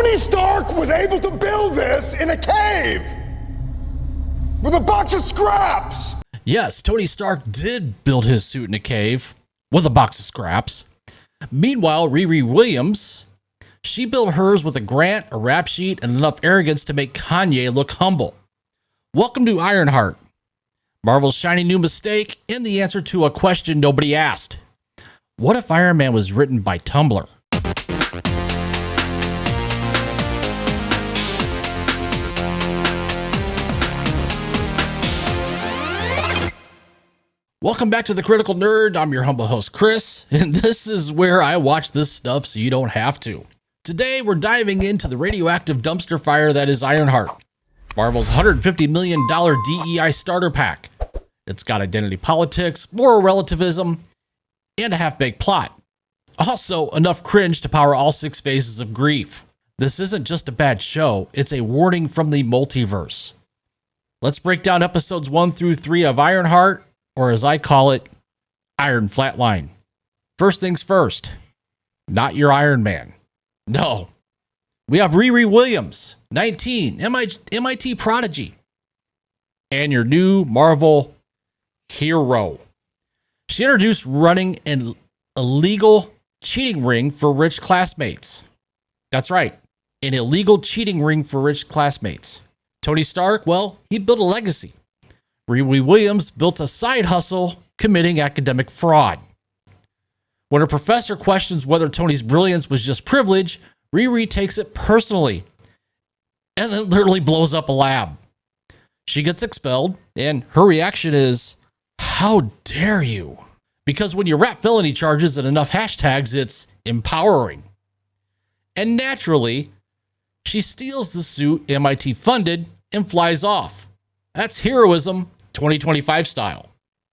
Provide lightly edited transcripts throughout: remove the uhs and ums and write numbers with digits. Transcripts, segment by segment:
Tony Stark was able to build this in a cave with a box of scraps. Yes, Tony Stark did build his suit in a cave with a box of scraps. Meanwhile, Riri Williams, she built hers with a grant, a rap sheet, and enough arrogance to make Kanye look humble. Welcome to Ironheart, Marvel's shiny new mistake and the answer to a question nobody asked. What if Iron Man was written by Tumblr? Welcome back to The Critical Nerd. I'm your humble host, Chris, and this is where I watch this stuff so you don't have to. Today, we're diving into the radioactive dumpster fire that is Ironheart, Marvel's $150 million DEI starter pack. It's got identity politics, moral relativism, and a half-baked plot. Also, enough cringe to power all 6 phases of grief. This isn't just a bad show, it's a warning from the multiverse. Let's break down episodes 1 through 3 of Ironheart, or as I call it, Iron Flatline. First things first, not your Iron Man. No. We have Riri Williams, 19, MIT prodigy, and your new Marvel hero. She introduced running an illegal cheating ring for rich classmates. That's right, an illegal cheating ring for rich classmates. Tony Stark, well, he built a legacy. Riri Williams built a side hustle committing academic fraud. When a professor questions whether Tony's brilliance was just privilege, Riri takes it personally and then literally blows up a lab. She gets expelled, and her reaction is, "How dare you?" Because when you wrap felony charges in enough hashtags, it's empowering. And naturally, she steals the suit MIT funded and flies off. That's heroism 2025 style.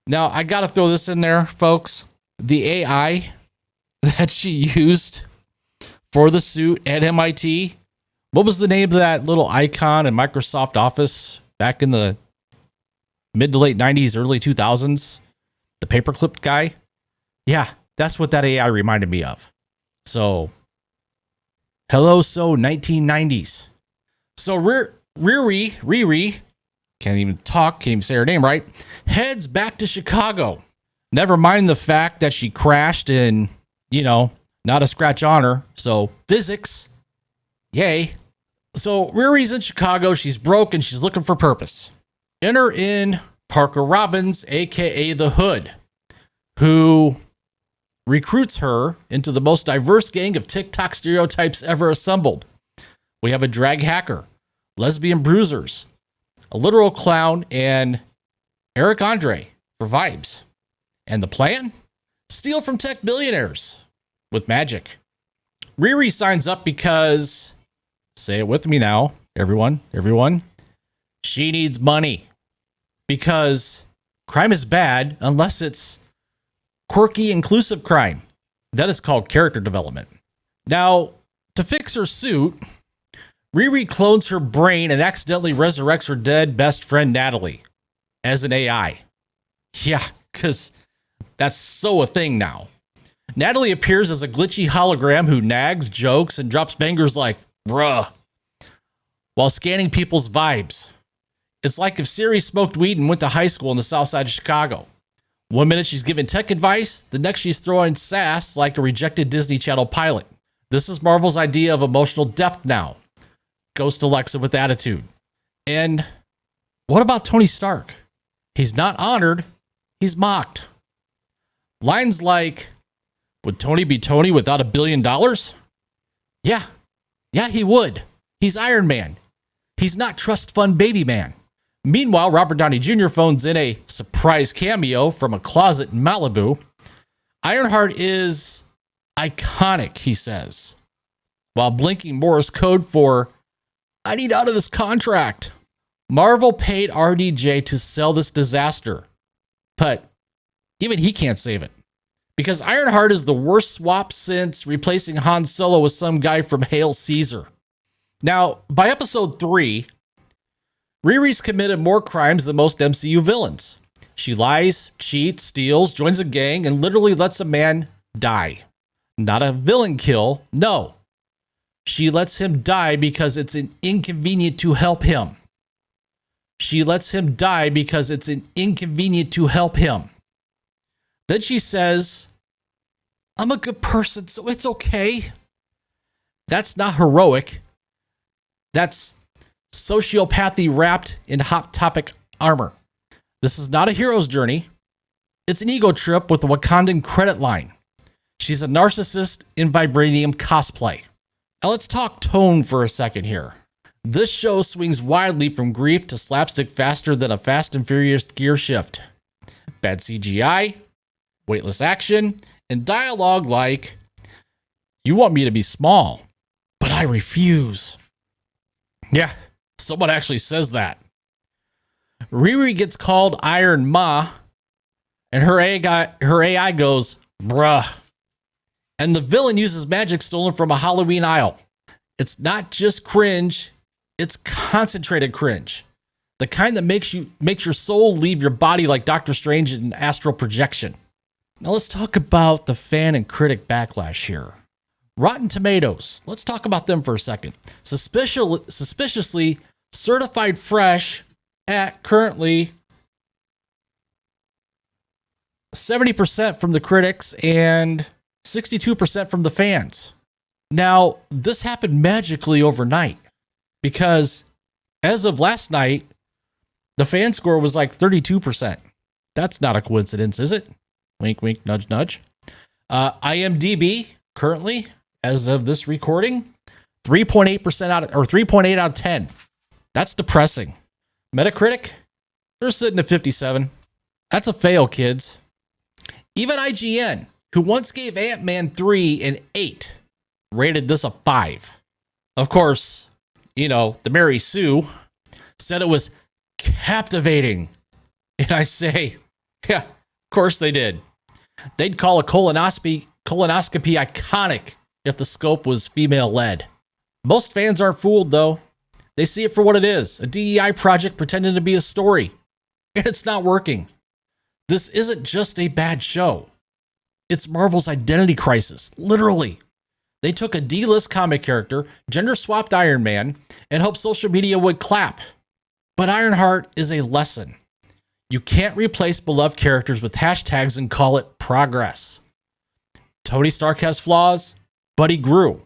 Now, I gotta throw this in there, folks. The AI that she used for the suit at MIT, what was the name of that little icon in Microsoft Office back in the mid to late 90s, early 2000s? The paperclip guy? Yeah, that's what that AI reminded me of. So, hello, so 1990s. So Riri, can't even talk, can't even say her name right, heads back to Chicago. Never mind the fact that she crashed and, not a scratch on her. So physics, yay. So Riri's in Chicago, she's broke and she's looking for purpose. Enter in Parker Robbins, aka the Hood, who recruits her into the most diverse gang of TikTok stereotypes ever assembled. We have a drag hacker, lesbian bruisers, a literal clown, and Eric Andre for vibes. And the plan? Steal from tech billionaires with magic. Riri signs up because, say it with me now, everyone, she needs money. Because crime is bad unless it's quirky, inclusive crime. That is called character development. Now, to fix her suit, Riri clones her brain and accidentally resurrects her dead best friend Natalie as an AI. Yeah, because that's so a thing now. Natalie appears as a glitchy hologram who nags, jokes, and drops bangers like, bruh, while scanning people's vibes. It's like if Siri smoked weed and went to high school in the south side of Chicago. One minute she's giving tech advice, the next she's throwing sass like a rejected Disney Channel pilot. This is Marvel's idea of emotional depth now. Ghost Alexa with attitude. And what about Tony Stark? He's not honored, he's mocked. Lines like, would Tony be Tony without $1 billion? Yeah, he would. He's Iron Man. He's not trust fund baby man. Meanwhile, Robert Downey Jr. phones in a surprise cameo from a closet in Malibu. Ironheart is iconic, he says, while blinking Morse code for, I need out of this contract. Marvel paid RDJ to sell this disaster, but even he can't save it. Because Ironheart is the worst swap since replacing Han Solo with some guy from Hail Caesar. Now, by episode 3, Riri's committed more crimes than most MCU villains. She lies, cheats, steals, joins a gang, and literally lets a man die. Not a villain kill, no. She lets him die because it's an inconvenient to help him. She lets him die because it's an inconvenient to help him. Then she says, I'm a good person, so it's okay. That's not heroic. That's sociopathy wrapped in Hot Topic armor. This is not a hero's journey. It's an ego trip with a Wakandan credit line. She's a narcissist in vibranium cosplay. Now let's talk tone for a second here. This show swings wildly from grief to slapstick faster than a Fast and Furious gear shift. Bad CGI, weightless action, and dialogue like, you want me to be small, but I refuse. Yeah, someone actually says that. Riri gets called Iron Ma, and her AI goes, bruh. And the villain uses magic stolen from a Halloween aisle. It's not just cringe, it's concentrated cringe. The kind that makes your soul leave your body like Doctor Strange in astral projection. Now let's talk about the fan and critic backlash here. Rotten Tomatoes. Let's talk about them for a second. Suspiciously certified fresh at currently 70% from the critics and 62% from the fans. Now, this happened magically overnight because as of last night, the fan score was like 32%. That's not a coincidence, is it? Wink, wink, nudge, nudge. IMDb currently, as of this recording, 3.8% out or 3.8 out of 10. That's depressing. Metacritic, they're sitting at 57. That's a fail, kids. Even IGN, who once gave Ant-Man 3 an 8, rated this a 5. Of course, the Mary Sue said it was captivating. And I say, yeah, of course they did. They'd call a colonoscopy iconic if the scope was female-led. Most fans aren't fooled, though. They see it for what it is, a DEI project pretending to be a story. And it's not working. This isn't just a bad show. It's Marvel's identity crisis, literally. They took a D-list comic character, gender-swapped Iron Man, and hoped social media would clap. But Ironheart is a lesson. You can't replace beloved characters with hashtags and call it progress. Tony Stark has flaws, but he grew.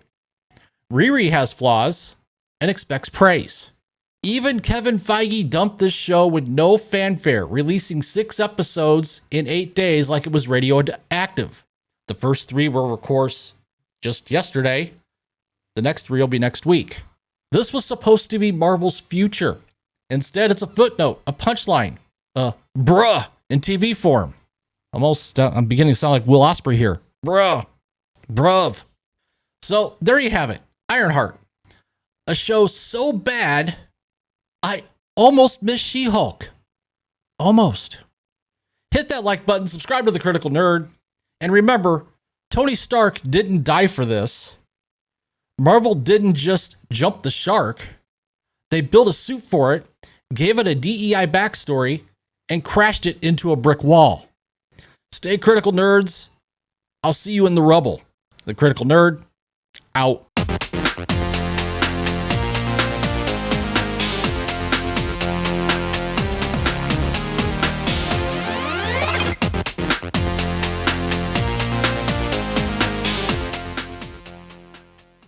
Riri has flaws and expects praise. Even Kevin Feige dumped this show with no fanfare, releasing 6 episodes in 8 days like it was radioactive. The first 3 were, of course, just yesterday. The next 3 will be next week. This was supposed to be Marvel's future. Instead, it's a footnote, a punchline, bruh in TV form. Almost, I'm beginning to sound like Will Ospreay here. Bruh, bruv. So there you have it, Ironheart. A show so bad, I almost miss She-Hulk. Almost. Hit that like button, subscribe to The Critical Nerd, and remember, Tony Stark didn't die for this. Marvel didn't just jump the shark. They built a suit for it, gave it a DEI backstory, and crashed it into a brick wall. Stay critical, nerds. I'll see you in the rubble. The Critical Nerd, out.